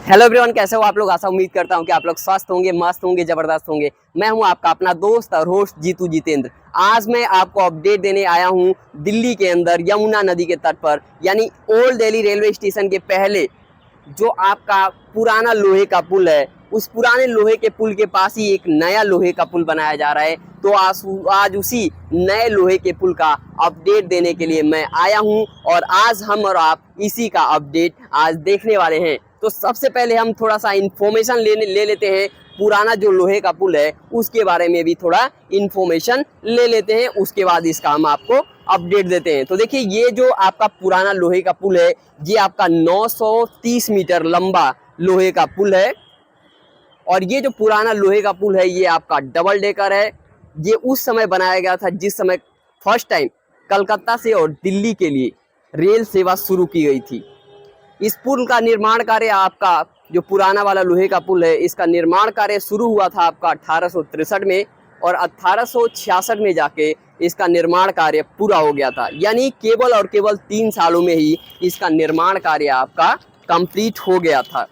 Hello everyone, कैसे हो आप लोग। आशा उम्मीद करता हूं कि आप लोग स्वस्थ होंगे, मस्त होंगे, जबरदस्त होंगे। मैं हूं आपका अपना दोस्त और होस्ट जीतू जितेंद्र। आज मैं आपको अपडेट देने आया हूं दिल्ली के अंदर यमुना नदी के तट पर, यानी ओल्ड दिल्ली रेलवे स्टेशन के पहले जो आपका पुराना लोहे का पुल है, उस पुराने लोहे के पुल के पास ही एक नया लोहे का पुल बनाया जा रहा है। तो आज उसी नए लोहे के पुल का अपडेट देने के लिए मैं आया हूं और आज हम और आप इसी का अपडेट आज देखने वाले हैं। तो सबसे पहले हम थोड़ा सा इंफॉर्मेशन ले लेते हैं। पुराना जो लोहे का पुल है उसके बारे में भी थोड़ा इंफॉर्मेशन ले लेते हैं, उसके बाद इसका हम आपको अपडेट देते हैं। तो देखिए, ये जो आपका पुराना लोहे का पुल है, ये आपका 930 मीटर लंबा लोहे का पुल है। और ये जो पुराना लोहे का पुल है, ये आपका डबल डेकर है। ये उस समय बनाया गया था जिस समय फर्स्ट टाइम कलकत्ता से और दिल्ली के लिए रेल सेवा शुरू की गई थी। इस पुल का निर्माण कार्य आपका जो पुराना वाला लोहे का पुल है, इसका निर्माण कार्य शुरू हुआ था आपका 1863 में और 1866 में जाके इसका निर्माण कार्य पूरा हो गया था। यानी केवल और केवल 3 सालों में ही इसका निर्माण कार्य आपका कंप्लीट हो गया था।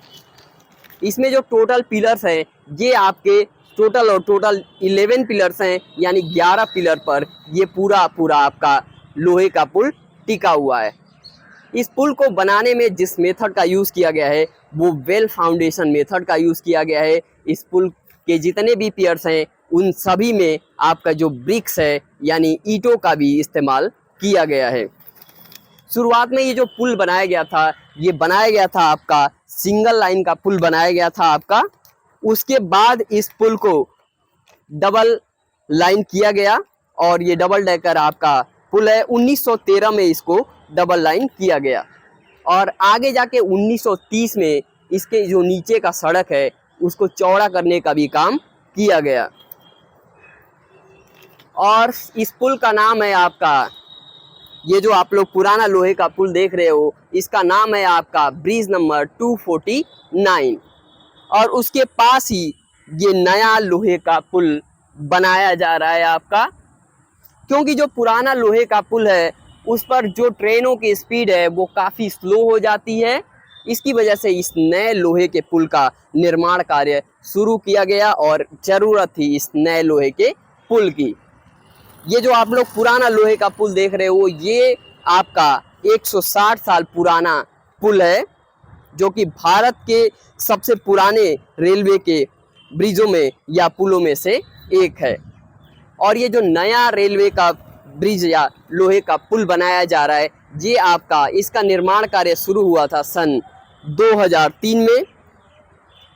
इसमें जो टोटल पिलर्स हैं, ये आपके टोटल 11 पिलर्स हैं, यानी 11 पिलर पर ये पूरा आपका लोहे का पुल टिका हुआ है। इस पुल को बनाने में जिस मेथड का यूज़ किया गया है वो वेल फाउंडेशन मेथड का यूज़ किया गया है। इस पुल के जितने भी पियर्स हैं उन सभी में आपका जो ब्रिक्स है यानी ईंटों का भी इस्तेमाल किया गया है। शुरुआत में ये जो पुल बनाया गया था, ये बनाया गया था आपका सिंगल लाइन का पुल बनाया गया था आपका। उसके बाद इस पुल को डबल लाइन किया गया और ये डबल डेकर आपका पुल है। 1913 में इसको डबल लाइन किया गया और आगे जाके 1930 में इसके जो नीचे का सड़क है उसको चौड़ा करने का भी काम किया गया। और इस पुल का नाम है आपका, ये जो आप लोग पुराना लोहे का पुल देख रहे हो, इसका नाम है आपका ब्रिज नंबर 249। और उसके पास ही ये नया लोहे का पुल बनाया जा रहा है आपका, क्योंकि जो पुराना लोहे का पुल है उस पर जो ट्रेनों की स्पीड है वो काफ़ी स्लो हो जाती है। इसकी वजह से इस नए लोहे के पुल का निर्माण कार्य शुरू किया गया और ज़रूरत थी इस नए लोहे के पुल की। ये जो आप लोग पुराना लोहे का पुल देख रहे हो, ये आपका 160 साल पुराना पुल है, जो कि भारत के सबसे पुराने रेलवे के ब्रिजों में या पुलों में से एक है। और ये जो नया रेलवे का ब्रिज या लोहे का पुल बनाया जा रहा है, ये आपका इसका निर्माण कार्य शुरू हुआ था सन 2003 में।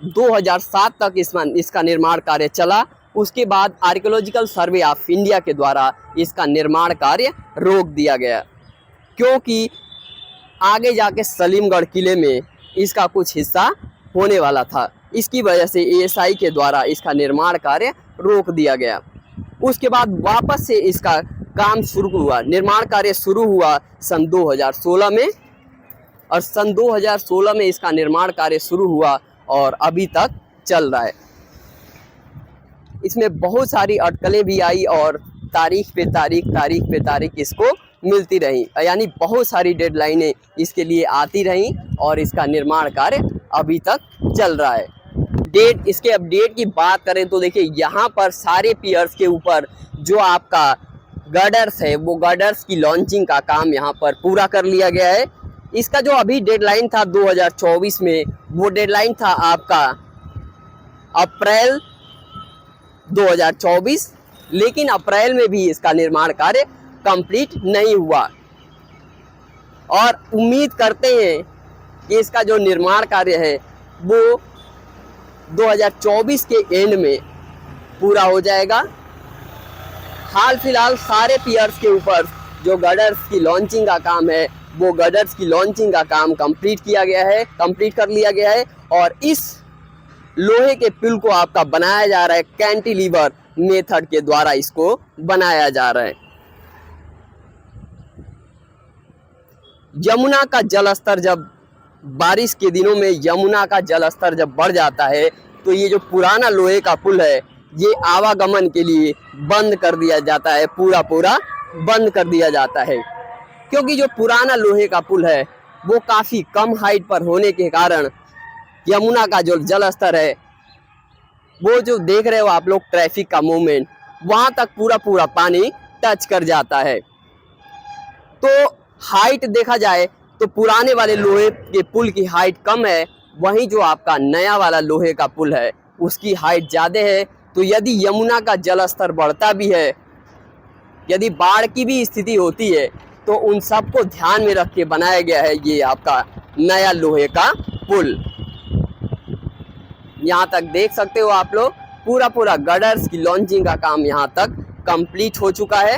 2007 तक इसका निर्माण कार्य चला। उसके बाद आर्कियोलॉजिकल सर्वे ऑफ इंडिया के द्वारा इसका निर्माण कार्य रोक दिया गया, क्योंकि आगे जाके सलीमगढ़ किले में इसका कुछ हिस्सा होने वाला था। इसकी वजह से एएसआई के द्वारा इसका निर्माण कार्य रोक दिया गया। उसके बाद वापस से इसका काम शुरू हुआ, निर्माण कार्य शुरू हुआ सन 2016 में और सन 2016 में इसका निर्माण कार्य शुरू हुआ और अभी तक चल रहा है। इसमें बहुत सारी अटकलें भी आई और तारीख पे तारीख इसको मिलती रही, यानी बहुत सारी डेडलाइनें इसके लिए आती रहीं और इसका निर्माण कार्य अभी तक चल रहा है। इसके अपडेट की बात करें तो देखिए, यहाँ पर सारे पियर्स के ऊपर जो आपका गर्डर्स है वो गर्डर्स की लॉन्चिंग का काम यहाँ पर पूरा कर लिया गया है। इसका जो अभी डेडलाइन था 2024 में, वो डेडलाइन था आपका अप्रैल 2024, लेकिन अप्रैल में भी इसका निर्माण कार्य कंप्लीट नहीं हुआ और उम्मीद करते हैं कि इसका जो निर्माण कार्य है वो 2024 के एंड में पूरा हो जाएगा। हाल फिलहाल सारे पियर्स के ऊपर जो गर्डर्स की लॉन्चिंग का काम है, वो गर्डर्स की लॉन्चिंग का काम कंप्लीट कर लिया गया है और इस लोहे के पुल को आपका बनाया जा रहा है कैंटिलीवर मेथड के द्वारा, इसको बनाया जा रहा है। यमुना का जलस्तर जब बारिश के दिनों में यमुना का जलस्तर जब बढ़ जाता है तो ये जो पुराना लोहे का पुल है ये आवागमन के लिए बंद कर दिया जाता है, पूरा बंद कर दिया जाता है, क्योंकि जो पुराना लोहे का पुल है वो काफ़ी कम हाइट पर होने के कारण यमुना का जो जल स्तर है, वो जो देख रहे हो आप लोग ट्रैफिक का मूवमेंट, वहां तक पूरा पूरा पानी टच कर जाता है। तो हाइट देखा जाए तो पुराने वाले लोहे के पुल की हाइट कम है, वहीं जो आपका नया वाला लोहे का पुल है उसकी हाइट ज़्यादा है। तो यदि यमुना का जल स्तर बढ़ता भी है, यदि बाढ़ की भी स्थिति होती है, तो उन सबको ध्यान में रख के बनाया गया है ये आपका नया लोहे का पुल। यहाँ तक देख सकते हो आप लोग, पूरा पूरा गडर्स की लॉन्चिंग का काम यहाँ तक कंप्लीट हो चुका है।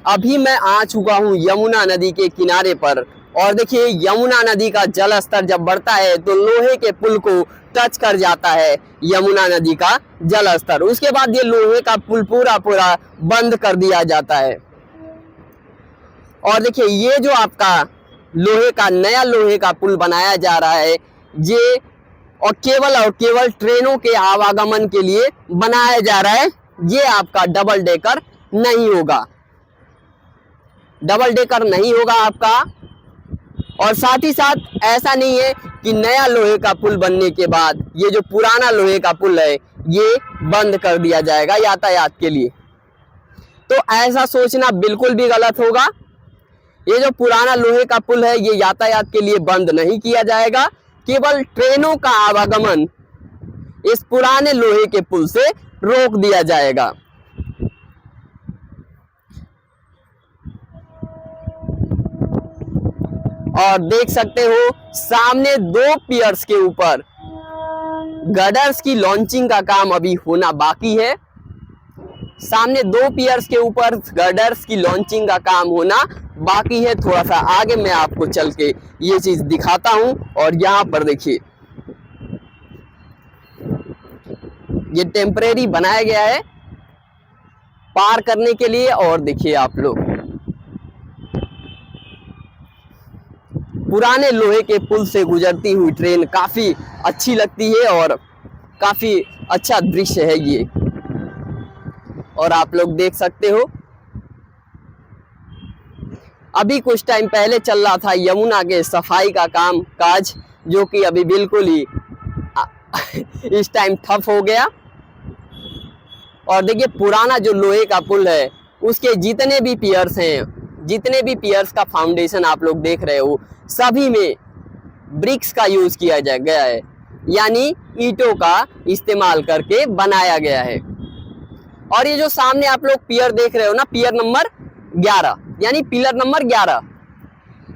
अभी मैं आ चुका हूँ यमुना नदी के किनारे पर, और देखिए यमुना नदी का जल स्तर जब बढ़ता है तो लोहे के पुल को टच कर जाता है यमुना नदी का जल स्तर। उसके बाद ये लोहे का पुल पूरा पूरा बंद कर दिया जाता है। और देखिए ये जो आपका लोहे का नया लोहे का पुल बनाया जा रहा है, ये और केवल ट्रेनों के आवागमन के लिए बनाया जा रहा है। ये आपका डबल डेकर नहीं होगा, डबल डेकर नहीं होगा आपका। और साथ ही साथ ऐसा नहीं है कि नया लोहे का पुल बनने के बाद ये जो पुराना लोहे का पुल है ये बंद कर दिया जाएगा यातायात के लिए। तो ऐसा सोचना बिल्कुल भी गलत होगा। ये जो पुराना लोहे का पुल है ये यातायात के लिए बंद नहीं किया जाएगा, केवल ट्रेनों का आवागमन इस पुराने लोहे के पुल से रोक दिया जाएगा। और देख सकते हो सामने 2 पियर्स के ऊपर गडर्स की लॉन्चिंग का काम अभी होना बाकी है। सामने 2 पियर्स के ऊपर गडर्स की लॉन्चिंग का काम होना बाकी है। थोड़ा सा आगे मैं आपको चल के ये चीज दिखाता हूं। और यहाँ पर देखिए ये टेम्परेरी बनाया गया है पार करने के लिए। और देखिए आप लोग पुराने लोहे के पुल से गुजरती हुई ट्रेन काफी अच्छी लगती है और काफी अच्छा दृश्य है ये। और आप लोग देख सकते हो अभी कुछ टाइम पहले चल रहा था यमुना के सफाई का काम काज, जो कि अभी बिल्कुल ही इस टाइम ठप हो गया। और देखिए पुराना जो लोहे का पुल है उसके जितने भी पियर्स हैं, जितने भी पियर्स का फाउंडेशन आप लोग देख रहे हो, सभी में ब्रिक्स का यूज किया गया है, यानी ईंटों का इस्तेमाल करके बनाया गया है। और ये जो सामने आप लोग पियर देख रहे हो ना, पियर नंबर 11 यानी पिलर नंबर 11,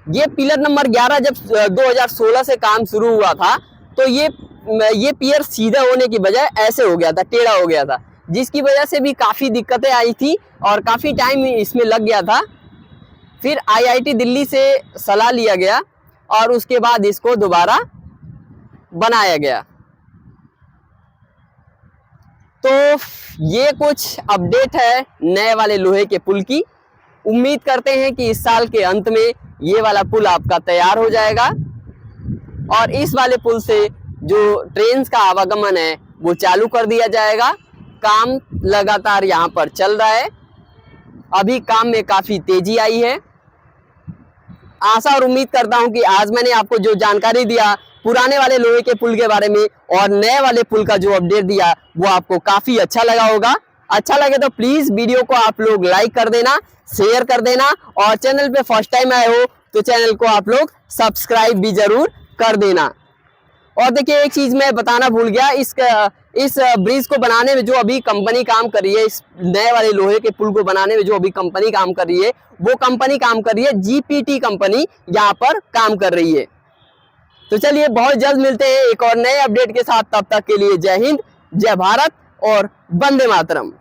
ये पिलर नंबर 11 जब 2016 से काम शुरू हुआ था तो ये पियर सीधा होने की बजाय ऐसे हो गया था, टेढ़ा हो गया था, जिसकी वजह से भी काफ़ी दिक्कतें आई थी और काफ़ी टाइम इसमें लग गया था। फिर IIT दिल्ली से सलाह लिया गया और उसके बाद इसको दोबारा बनाया गया। तो ये कुछ अपडेट है नए वाले लोहे के पुल की। उम्मीद करते हैं कि इस साल के अंत में ये वाला पुल आपका तैयार हो जाएगा और इस वाले पुल से जो ट्रेन का आवागमन है वो चालू कर दिया जाएगा। काम लगातार यहाँ पर चल रहा है, अभी काम में काफ़ी तेजी आई है। आशा और उम्मीद करता हूँ कि आज मैंने आपको जो जानकारी दिया पुराने वाले लोहे के पुल के बारे में और नए वाले पुल का जो अपडेट दिया वो आपको काफ़ी अच्छा लगा होगा। अच्छा लगे तो प्लीज़ वीडियो को आप लोग लाइक कर देना, शेयर कर देना और चैनल पे फर्स्ट टाइम आए हो तो चैनल को आप लोग सब्सक्राइब भी ज़रूर कर देना। और देखिए एक चीज़ मैं बताना भूल गया, इस ब्रिज को बनाने में जो अभी कंपनी काम कर रही है, इस नए वाले लोहे के पुल को बनाने में जो अभी कंपनी काम कर रही है, वो कंपनी काम कर रही है GPT कंपनी यहाँ पर काम कर रही है। तो चलिए बहुत जल्द मिलते हैं एक और नए अपडेट के साथ, तब तक के लिए जय हिंद, जय भारत और वंदे मातरम।